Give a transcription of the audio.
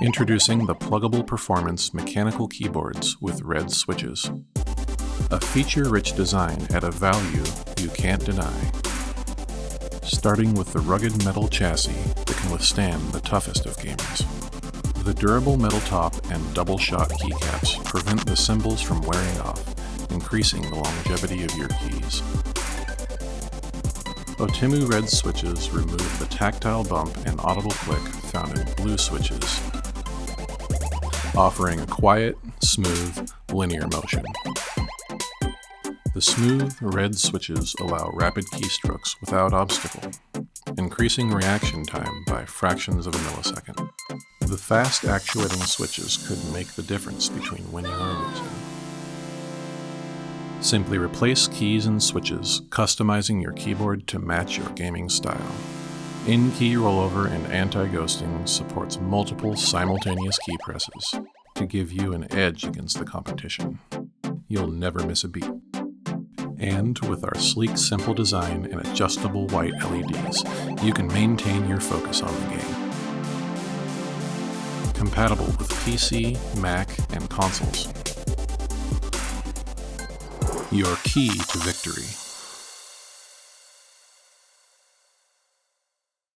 Introducing the Plugable Performance mechanical keyboards with red switches. A feature-rich design at a value you can't deny. Starting with the rugged metal chassis that can withstand the toughest of gamers. The durable metal top and double-shot keycaps prevent the symbols from wearing off, increasing the longevity of your keys. Otimu red switches remove the tactile bump and audible click found in blue switches, offering a quiet, smooth, linear motion. The smooth, red switches allow rapid keystrokes without obstacle, increasing reaction time by fractions of a millisecond. The fast actuating switches could make the difference between winning or losing. Simply replace keys and switches, customizing your keyboard to match your gaming style. In-key rollover and anti-ghosting supports multiple simultaneous key presses to give you an edge against the competition. You'll never miss a beat. And with our sleek, simple design and adjustable white LEDs, you can maintain your focus on the game. Compatible with PC, Mac, and consoles. Your key to victory.